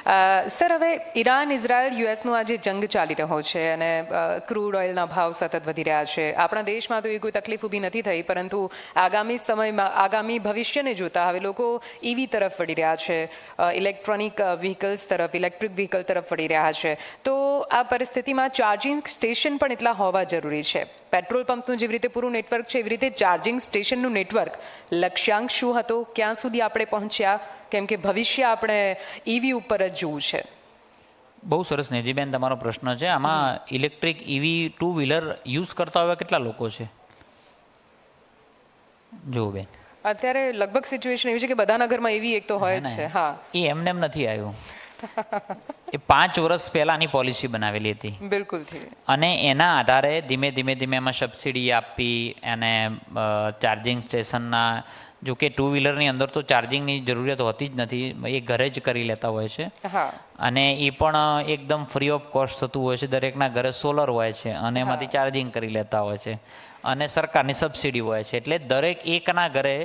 Sir, હવે Iran Israel યુએસનો આ જે જંગ ચાલી રહ્યો છે અને ક્રૂડ ઓઇલના ભાવ સતત વધી રહ્યા છે, આપણા દેશમાં તો એ કોઈ તકલીફ ઊભી નથી થઈ, પરંતુ આગામી સમયમાં આગામી ભવિષ્યને જોતા હવે લોકો ઈવી તરફ વળી રહ્યા છે, ઇલેક્ટ્રોનિક વ્હીકલ્સ તરફ, ઇલેક્ટ્રિક વ્હીકલ તરફ વળી રહ્યા છે. તો આ પરિસ્થિતિમાં ચાર્જિંગ સ્ટેશન પણ એટલા હોવા જરૂરી છે. પેટ્રોલ પંપનું જેવી રીતે પૂરું નેટવર્ક છે એવી રીતે ચાર્જિંગ સ્ટેશનનું નેટવર્ક, લક્ષ્યાંક શું હતો, ક્યાં સુધી આપણે પહોંચ્યા, કેમ કે ભવિષ્ય આપણે ઈવી ઉપર જ જોવું છે. બહુ સરસ નેજીબેન તમારો પ્રશ્ન છે. આમાં ઇલેક્ટ્રિક ઈવી 2 વ્હીલર યુઝ કરતા હોય કેટલા લોકો છે જો બેન? અત્યારે લગભગ સિચ્યુએશન એવી છે કે બધાના ઘરમાં ઈવી એક તો હોય જ છે. હા, એ એમને એમ નથી આવ્યું. એ 5 વર્ષ પહેલાની પોલિસી બનાવેલી હતી. બિલકુલ. અને એના આધારે ધીમે ધીમે એમાં સબસિડી આપી અને ચાર્જિંગ સ્ટેશનના, જો કે 2 વ્હીલરની અંદર તો ચાર્જિંગની જરૂરિયાત હોતી જ નથી, એ ઘરે જ કરી લેતા હોય છે. અને એ પણ એકદમ ફ્રી ઓફ કોસ્ટ થતું હોય છે. દરેકના ઘરે સોલર હોય છે અને એમાંથી ચાર્જિંગ કરી લેતા હોય છે અને સરકારની સબસિડી હોય છે. એટલે દરેક એકના ઘરે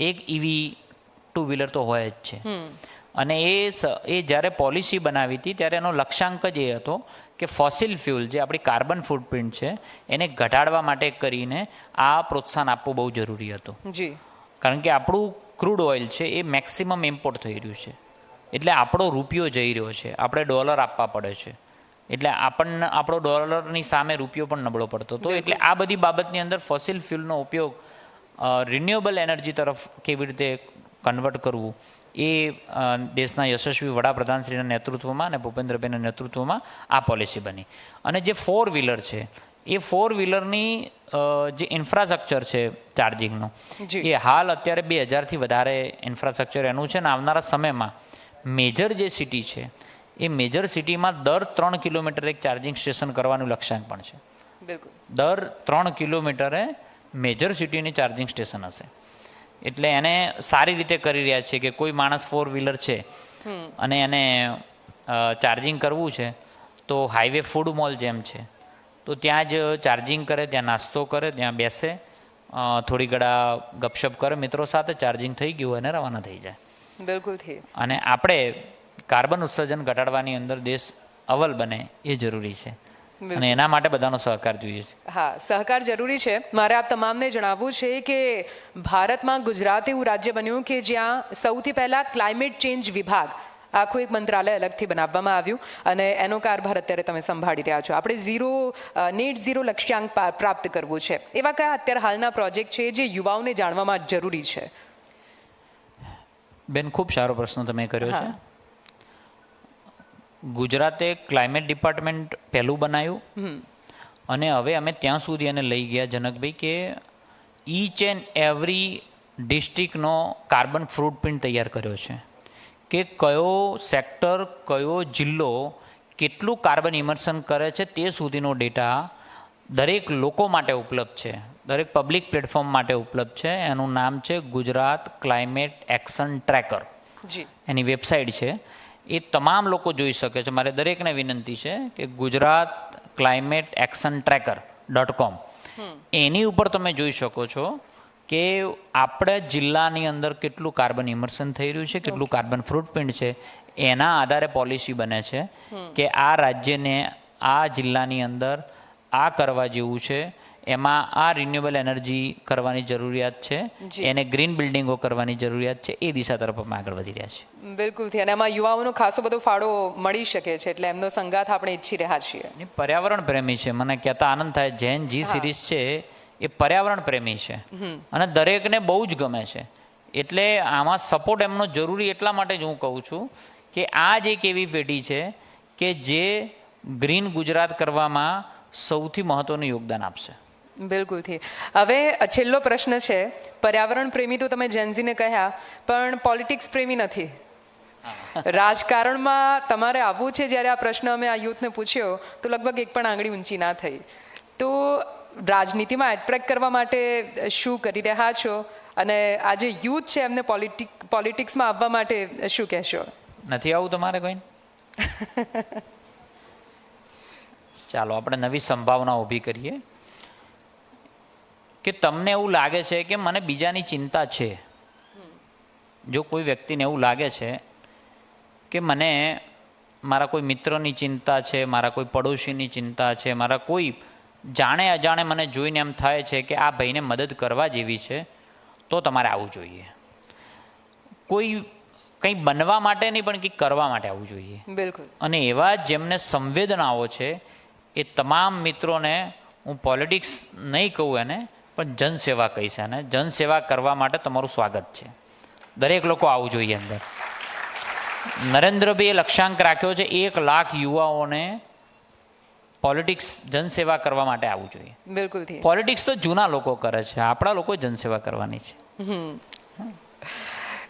એક ઈવી 2 વ્હીલર તો હોય જ છે. અને એ જ્યારે પોલિસી બનાવી હતી ત્યારે એનો લક્ષ્યાંક જ એ હતો કે ફોસિલ ફ્યુલ, જે આપણી કાર્બન ફૂટપ્રિન્ટ છે, એને ઘટાડવા માટે કરીને આ પ્રોત્સાહન આપવું બહુ જરૂરી હતું. કારણ કે આપણું ક્રૂડ ઓઇલ છે એ મેક્સિમમ ઇમ્પોર્ટ થઈ રહ્યું છે, એટલે આપણો રૂપિયો જઈ રહ્યો છે, આપણે ડોલર આપવા પડે છે, એટલે આપણને આપણો ડોલરની સામે રૂપિયો પણ નબળો પડતો હતો. એટલે આ બધી બાબતની અંદર ફોસિલ ફ્યુલનો ઉપયોગ રિન્યુએબલ એનર્જી તરફ કેવી રીતે કન્વર્ટ કરવું, એ દેશના યશસ્વી વડાપ્રધાનશ્રીના નેતૃત્વમાં અને ભૂપેન્દ્રભાઈના નેતૃત્વમાં આ પોલિસી બની. અને જે 4 વ્હીલર છે એ 4 વ્હીલરની જે ઇન્ફ્રાસ્ટ્રક્ચર છે ચાર્જિંગનું, એ હાલ અત્યારે 2000થી વધારે ઇન્ફ્રાસ્ટ્રક્ચર એનું છે. ને આવનારા સમયમાં મેજર જે સિટી છે એ મેજર સિટીમાં દર 3 કિલોમીટર એક ચાર્જિંગ સ્ટેશન કરવાનું લક્ષ્યાંક પણ છે. દર 3 કિલોમીટરે મેજર સિટીની ચાર્જિંગ સ્ટેશન હશે. એટલે એને સારી રીતે કરી રહ્યા છે કે કોઈ માણસ 4 વ્હીલર છે અને એને ચાર્જિંગ કરવું છે તો હાઈવે ફૂડ મોલ જેમ છે તો ત્યાં જ ચાર્જિંગ કરે, ત્યાં નાસ્તો કરે, ત્યાં બેસે, થોડી ઘડા ગપશપ કરે મિત્રો સાથે, ચાર્જિંગ થઈ ગયું અને રવાના થઈ જાય. બિલકુલ. અને આપણે કાર્બન ઉત્સર્જન ઘટાડવાની અંદર દેશ અવ્વલ બને એ જરૂરી છે અને એના માટે બધાનો સહકાર જોઈએ છે. હા, સહકાર જરૂરી છે. મારે આપ તમામને જણાવવું છે કે ભારતમાં ગુજરાત એવું રાજ્ય બન્યું કે જ્યાં સૌથી પહેલાં ક્લાઇમેટ ચેન્જ વિભાગ, આખું એક મંત્રાલય અલગથી બનાવવામાં આવ્યું અને એનો કારભાર અત્યારે તમે સંભાળી રહ્યા છો. આપણે નેટ ઝીરો લક્ષ્યાંક પ્રાપ્ત કરવું છે. એવા કયા અત્યારે હાલના પ્રોજેક્ટ છે જે યુવાઓને જાણવામાં જરૂરી છે? બેન, ખૂબ સારો પ્રશ્ન તમે કર્યો છે. ગુજરાતે ક્લાઇમેટ ડિપાર્ટમેન્ટ પહેલું બનાવ્યું અને હવે અમે ત્યાં સુધી એને લઈ ગયા જનકભાઈ કે ઈચ એન્ડ એવરી ડિસ્ટ્રિક્ટનો કાર્બન ફૂટપ્રિન્ટ તૈયાર કર્યો છે કે કયો સેક્ટર, કયો જિલ્લો કેટલું કાર્બન ઇમર્શન કરે છે તે સુધીનો ડેટા દરેક લોકો માટે ઉપલબ્ધ છે, દરેક પબ્લિક પ્લેટફોર્મ માટે ઉપલબ્ધ છે. એનું નામ છે ગુજરાત ક્લાઇમેટ એક્શન ટ્રેકર. એની વેબસાઇટ છે, એ તમામ લોકો જોઈ શકે છે. મારે દરેકને વિનંતી છે કે ગુજરાત ક્લાઇમેટ એક્શન ટ્રેકર.com, એની ઉપર તમે જોઈ શકો છો કે આપણે જિલ્લાની અંદર કેટલું કાર્બન ઇમર્શન થઈ રહ્યું છે, કેટલું કાર્બન ફૂટપ્રિન્ટ છે. એના આધારે પોલિસી બને છે કે આ રાજ્યને આ જિલ્લાની અંદર આ કરવા જેવું છે, એમાં આ રિન્યુએબલ એનર્જી કરવાની જરૂરિયાત છે, એને ગ્રીન બિલ્ડિંગો કરવાની જરૂરિયાત છે. એ દિશા તરફ અમે આગળ વધી રહ્યા છીએ. બિલકુલથી. અને એમાં યુવાઓનો ખાસો બધો ફાળો મળી શકે છે, એટલે એમનો સંગાથ આપણે ઈચ્છી રહ્યા છીએ. પર્યાવરણ પ્રેમી છે, મને કહેતા આનંદ થાય. જૈન જી સિરીઝ છે એ પર્યાવરણ પ્રેમી છે અને દરેકને બહુ જ ગમે છે. એટલે આમાં સપોર્ટ એમનો જરૂરી એટલા માટે જ હું કહું છું કે આ જ એક એવી પેઢી છે કે જે ગ્રીન ગુજરાત કરવામાં સૌથી મહત્વનું યોગદાન આપશે. બિલકુલથી. હવે છેલ્લો પ્રશ્ન છે. પર્યાવરણ પ્રેમી તો તમે જેનઝીને કહ્યા, પણ પોલિટિક્સ પ્રેમી નથી. રાજકારણમાં તમારે આવવું છે. જ્યારે આ પ્રશ્ન અમે આ યુથને પૂછ્યો તો લગભગ એક પણ આંગળી ઊંચી ના થઈ. તો રાજનીતિમાં એટ્રેક્ટ કરવા માટે શું કરી રહ્યા છો અને આ જે યુથ છે એમને પોલિટિક્સમાં આવવા માટે શું કહેશો? નથી આવું તમારે કોઈ? ચાલો આપણે નવી સંભાવના ઊભી કરીએ કે તમને એવું લાગે છે કે મને બીજાની ચિંતા છે. જો કોઈ વ્યક્તિને એવું લાગે છે કે મને મારા કોઈ મિત્રની ચિંતા છે, મારા કોઈ પડોશીની ચિંતા છે, મારા કોઈ જાણે અજાણે મને જોઈને એમ થાય છે કે આ ભાઈને મદદ કરવા જેવી છે, તો તમારે આવવું જોઈએ. કોઈ કંઈ બનવા માટે નહીં પણ કંઈક કરવા માટે આવવું જોઈએ. બિલકુલ. અને એવા જેમને સંવેદનાઓ છે એ તમામ મિત્રોને હું પોલિટિક્સ નહીં કહું એને, પણ જનસેવા કહીશ એને. જનસેવા કરવા માટે તમારું સ્વાગત છે. દરેક લોકો આવવું જોઈએ અંદર. નરેન્દ્રભાઈએ લક્ષ્યાંક રાખ્યો છે 1 લાખ યુવાઓને પોલિટિક્સ જનસેવા કરવા માટે આવવું જોઈએ. બિલકુલ. પોલિટિક્સ તો જૂના લોકો કરે છે, આપણા લોકો જનસેવા કરવાની છે.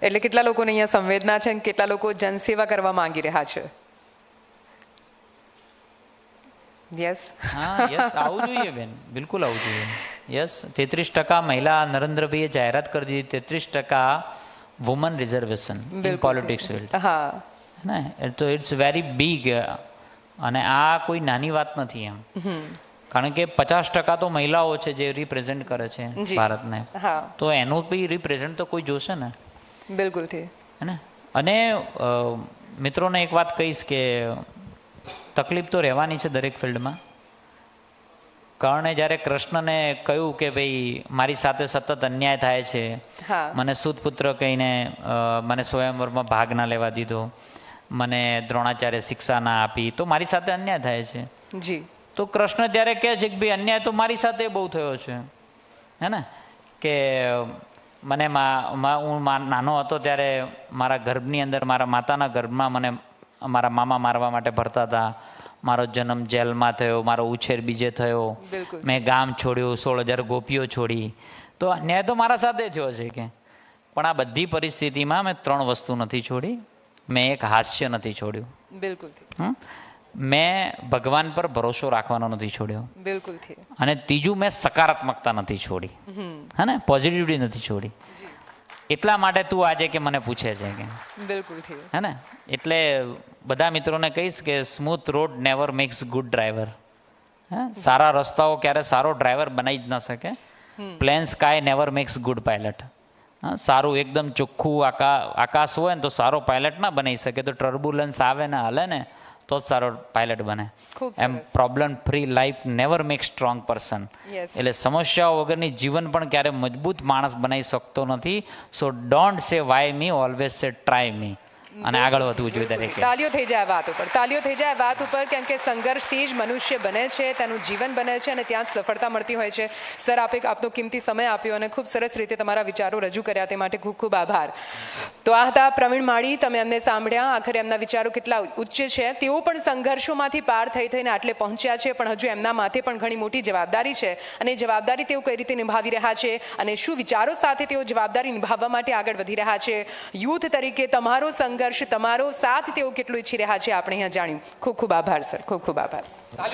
એટલે કેટલા લોકોને અહીંયા સંવેદના છે અને કેટલા લોકો જનસેવા કરવા માંગી રહ્યા છે? યસ. હા, યસ, આવવું જોઈએ બેન, બિલકુલ આવવું જોઈએ. યસ, 33% મહિલા નરેન્દ્રભાઈએ જાહેરાત કરી દીધી, 33% woman reservation in politics field. હા ને તો ઇટ્સ વેરી બિગ. અને આ કોઈ નાની વાત નથી એમ, કારણ કે 50% તો મહિલાઓ છે જે રિપ્રેઝેન્ટ કરે છે ભારતને. તો એનું બી રિપ્રેઝેન્ટ તો કોઈ જોશે ને. બિલકુલ. ને અને મિત્રોને એક વાત કહીશ કે તકલીફ તો રહેવાની છે દરેક ફિલ્ડમાં. કર્ણે જ્યારે કૃષ્ણને કહ્યું કે ભાઈ મારી સાથે સતત અન્યાય થાય છે, મને સુતપુત્ર કહીને મને સ્વયંવરમાં ભાગ ના લેવા દીધો, મને દ્રોણાચાર્ય શિક્ષા ના આપી, તો મારી સાથે અન્યાય થાય છે. જી. તો કૃષ્ણ ત્યારે કહે છે કે ભાઈ અન્યાય તો મારી સાથે બહુ થયો છે, હે ને, કે મને હું નાનો હતો ત્યારે મારા ગર્ભની અંદર, મારા માતાના ગર્ભમાં મને મારા મામા મારવા માટે ભરતા હતા. મારો જન્મ જેલમાં થયો, મારો ઉછેર બીજે થયો, મેં ગામ છોડ્યું, 16,000 ગોપીઓ છોડી, તો અન્યાય તો મારા સાથે થયો છે કે. પણ આ બધી પરિસ્થિતિમાં મેં 3 વસ્તુ નથી છોડી. મેં એક હાસ્ય નથી છોડ્યું. બિલકુલ. મેં ભગવાન પર ભરોસો રાખવાનો નથી છોડ્યો. બિલકુલ. અને ત્રીજું, મેં સકારાત્મકતા નથી છોડી, હે ને, પોઝિટિવિટી નથી છોડી. એટલા માટે તું આજે કે મને પૂછે છે કે. બિલકુલ. હે ને, એટલે બધા મિત્રોને કહીશ કે smooth road never makes good driver. સારા રસ્તાઓ ક્યારે સારો ડ્રાઈવર બનાવી જ ન શકે. Plain sky never makes good pilot. સારું એકદમ ચોખ્ખું આકાશ હોય ને તો સારો પાયલટ ના બનાવી શકે. તો ટર્બ્યુલન્સ આવે ને હલે ને તો જ સારો પાયલટ બને. એમ problem free life never make strong person. એટલે સમસ્યાઓ વગરની જીવન પણ ક્યારે મજબૂત માણસ બનાવી શકતો નથી. સો ડોન્ટ સે વાય મી, ઓલવેઝ સે ટ્રાય મી. અને આગળ વધવું જોઈએ દરેકે. તાલીઓ થઈ જાય વાત ઉપર, તાલીઓ થઈ જાય વાત ઉપર, કેમ કે સંઘર્ષથી જ મનુષ્ય બને છે, તેનું જીવન બને છે અને ત્યાં જ સફળતા મળતી હોય છે. સર, આપે આપનો કિંમતી સમય આપ્યો અને ખૂબ સરસ રીતે તમારા વિચારો રજૂ કર્યા, તે માટે ખૂબ ખૂબ આભાર. તો આ હતા પ્રવીણ માળી. તમે એમને સાંભળ્યા. આખરે એમના વિચારો કેટલા ઉચ્ચ છે. તેઓ પણ સંઘર્ષોમાંથી પાર થઈને આટલે પહોંચ્યા છે, પણ હજુ એમના માથે પણ ઘણી મોટી જવાબદારી છે. અને જવાબદારી તેઓ કઈ રીતે નિભાવી રહ્યા છે અને શું વિચારો સાથે તેઓ જવાબદારી નિભાવવા માટે આગળ વધી રહ્યા છે. યુથ તરીકે તમારો સંઘર્ષ, તમારો સાથ તેઓ કેટલું ઈચ્છી રહ્યા છે, આપણે અહીંયા જાણ્યું. ખૂબ ખૂબ આભાર સર, ખૂબ ખૂબ આભાર.